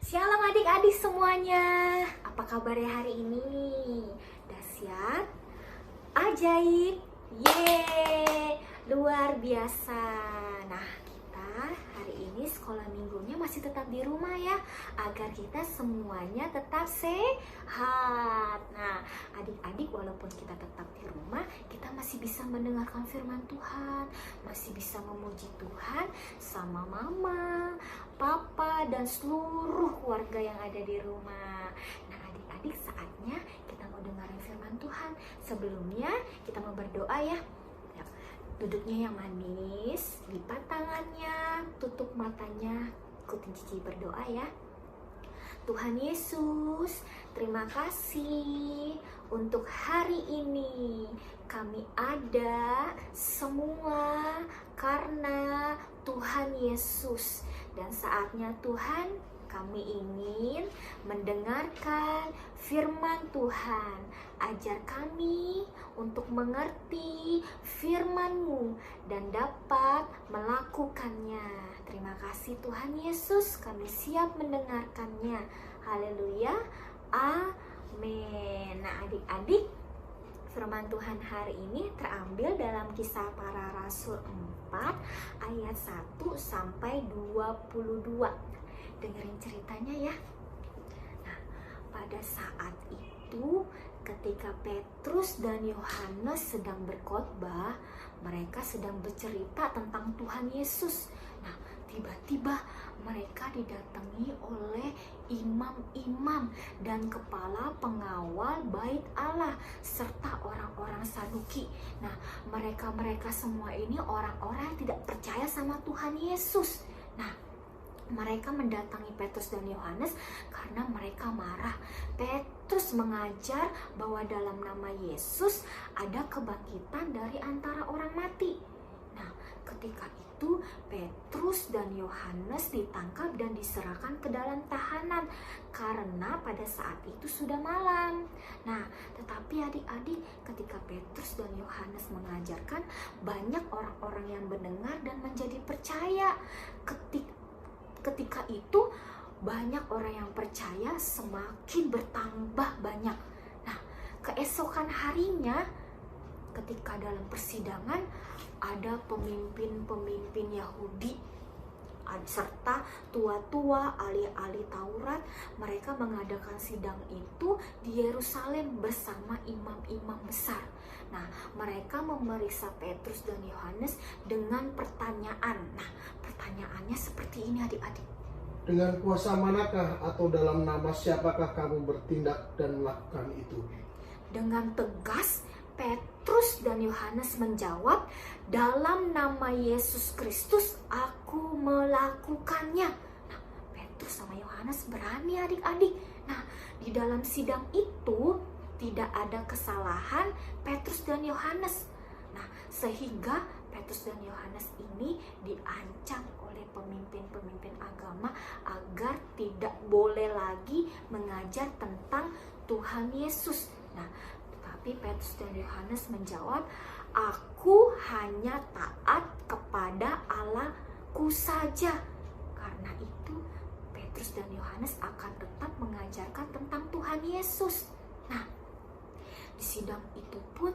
Shalom adik-adik semuanya. Apa kabarnya hari ini? Dahsyat, ajaib, yeay, luar biasa. Nah, kita hari ini sekolah minggunya masih tetap di rumah ya, agar kita semuanya tetap sehat. Nah, adik-adik walaupun kita tetap di rumah, kita masih bisa mendengarkan firman Tuhan, masih bisa memuji Tuhan sama mama, papa, dan seluruh keluarga yang ada di rumah. Nah, adik-adik saatnya kita mau dengerin firman Tuhan. Sebelumnya kita mau berdoa ya. Duduknya yang manis, lipat tangannya, tutup matanya, ikutin Cici berdoa ya. Tuhan Yesus, terima kasih untuk hari ini. Kami ada semua karena Tuhan Yesus. Dan saatnya Tuhan, kami ingin mendengarkan firman Tuhan. Ajar kami untuk mengerti firman-Mu dan dapat melakukannya. Terima kasih Tuhan Yesus, kami siap mendengarkannya. Haleluya, amin. Nah adik-adik, firman Tuhan hari ini terambil dalam Kisah Para Rasul 4 ayat 1 sampai 22. Dengerin ceritanya ya. Nah, pada saat itu ketika Petrus dan Yohanes sedang berkhotbah, mereka sedang bercerita tentang Tuhan Yesus. Nah, tiba-tiba mereka didatangi oleh imam-imam dan kepala pengawal bait Allah serta orang-orang Saduki. Nah, mereka semua ini orang-orang yang tidak percaya sama Tuhan Yesus. Nah, mereka mendatangi Petrus dan Yohanes karena mereka marah. Petrus mengajar bahwa dalam nama Yesus ada kebangkitan dari antara orang mati. Nah, ketika itu Petrus dan Yohanes ditangkap dan diserahkan ke dalam tahanan karena pada saat itu sudah malam. Nah, tetapi adik-adik, ketika Petrus dan Yohanes mengajarkan, banyak orang-orang yang mendengar dan menjadi percaya. Ketika itu banyak orang yang percaya semakin bertambah banyak. Nah, keesokan harinya ketika dalam persidangan ada pemimpin-pemimpin Yahudi serta tua-tua ahli-ahli Taurat, mereka mengadakan sidang itu di Yerusalem bersama imam-imam besar. Nah, mereka memeriksa Petrus dan Yohanes dengan pertanyaan. Nah, pertanyaannya seperti ini adik-adik. Dengan kuasa manakah atau dalam nama siapakah kamu bertindak dan melakukan itu? Dengan tegas Petrus dan Yohanes menjawab, dalam nama Yesus Kristus aku melakukannya. Nah, Petrus sama Yohanes berani adik-adik. Nah, di dalam sidang itu tidak ada kesalahan Petrus dan Yohanes. Nah, sehingga Petrus dan Yohanes ini diancam oleh pemimpin-pemimpin agama agar tidak boleh lagi mengajar tentang Tuhan Yesus. Nah, tapi Petrus dan Yohanes menjawab, aku hanya taat kepada Allahku saja. Karena itu Petrus dan Yohanes akan tetap mengajarkan tentang Tuhan Yesus. Nah, di sidang itu pun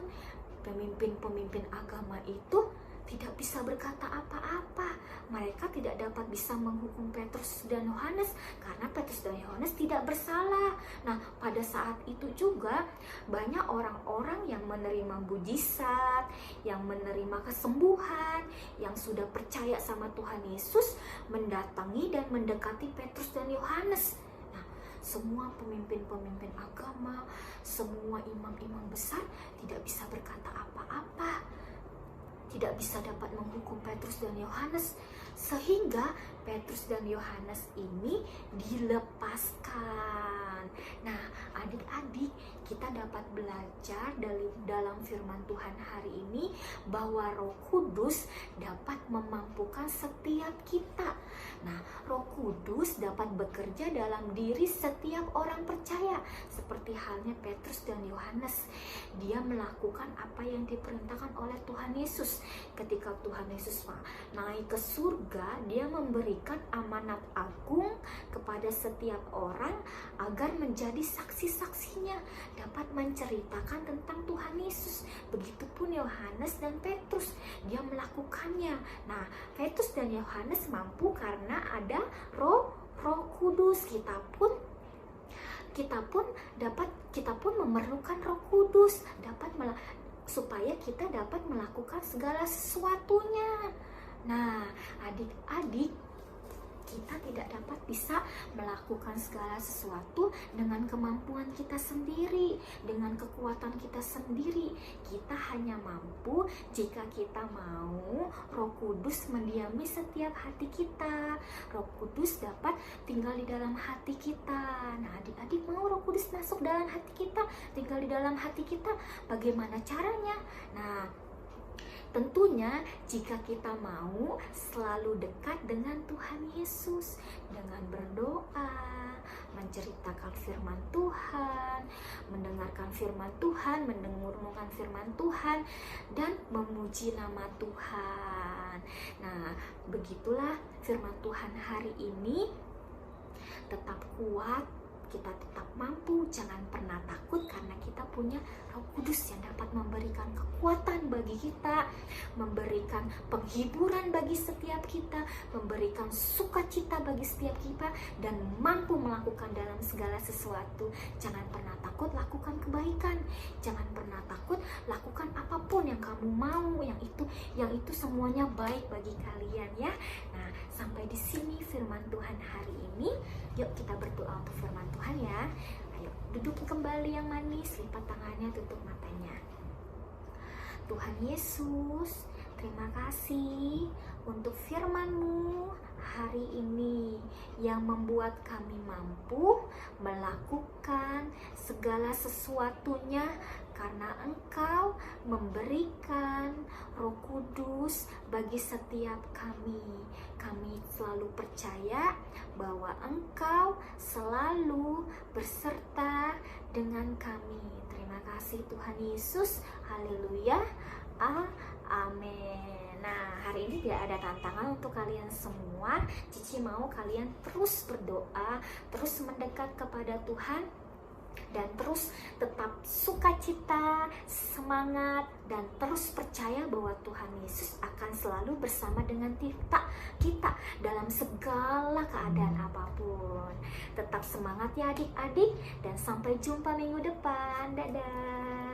pemimpin-pemimpin agama itu tidak bisa berkata apa-apa. Mereka tidak dapat bisa menghukum Petrus dan Yohanes karena Petrus dan Yohanes tidak bersalah. Nah, pada saat itu juga banyak orang-orang yang menerima mujizat, yang menerima kesembuhan, yang sudah percaya sama Tuhan Yesus mendatangi dan mendekati Petrus dan Yohanes. Nah, semua pemimpin-pemimpin agama, semua imam-imam besar tidak bisa berkata apa-apa, tidak bisa dapat menghukum Petrus dan Yohanes, sehingga Petrus dan Yohanes ini dilepaskan. Tuhan. Nah, adik-adik, kita dapat belajar dalam firman Tuhan hari ini bahwa Roh Kudus dapat memampukan setiap kita. Nah, Roh Kudus dapat bekerja dalam diri setiap orang percaya, seperti halnya Petrus dan Yohanes. Dia melakukan apa yang diperintahkan oleh Tuhan Yesus. Ketika Tuhan Yesus naik ke surga, dia memberikan amanat agung kepada setiap orang agar menjadi saksi-saksinya, dapat menceritakan tentang Tuhan Yesus. Begitupun Yohanes dan Petrus, dia melakukannya. Nah, Petrus dan Yohanes mampu karena ada Roh Kudus. Kita pun memerlukan Roh Kudus supaya kita dapat melakukan segala sesuatunya. Nah, adik-adik, kita tidak dapat bisa melakukan segala sesuatu dengan kemampuan kita sendiri, dengan kekuatan kita sendiri. Kita hanya mampu jika kita mau Roh Kudus mendiami setiap hati kita. Roh Kudus dapat tinggal di dalam hati kita. Nah, adik-adik mau Roh Kudus masuk dalam hati kita, tinggal di dalam hati kita, bagaimana caranya? Nah, tentunya jika kita mau selalu dekat dengan Tuhan Yesus, dengan berdoa, menceritakan firman Tuhan, mendengarkan firman Tuhan, mendengarkan firman Tuhan, dan memuji nama Tuhan. Nah, begitulah firman Tuhan hari ini. Tetap kuat, kita tetap mampu, jangan pernah takut karena kita punya Roh Kudus yang dapat memberikan kekuatan bagi kita, memberikan penghiburan bagi setiap kita, memberikan sukacita bagi setiap kita, dan mampu melakukan dalam segala sesuatu. Jangan pernah takut, lakukan kebaikan. Jangan pernah takut, lakukan apapun yang kamu mau, yang itu semuanya baik bagi kalian ya. Nah, sampai di sini firman Tuhan hari ini. Yuk kita berdoa untuk firman Tuhan ya. Ayo duduk kembali yang manis, lipat tangannya, tutup matanya. Tuhan Yesus, terima kasih untuk firman-Mu hari ini yang membuat kami mampu melakukan segala sesuatunya karena Engkau memberikan Roh Kudus bagi setiap kami. Kami selalu percaya bahwa Engkau selalu berserta dengan kami. Terima kasih Tuhan Yesus. Haleluya. Amin. Nah, hari ini tidak ada tantangan untuk kalian semua. Cici mau kalian terus berdoa, terus mendekat kepada Tuhan, dan terus tetap sukacita, semangat, dan terus percaya bahwa Tuhan Yesus akan selalu bersama dengan kita dalam segala keadaan apapun. Tetap semangat ya adik-adik, dan sampai jumpa minggu depan. Dadah.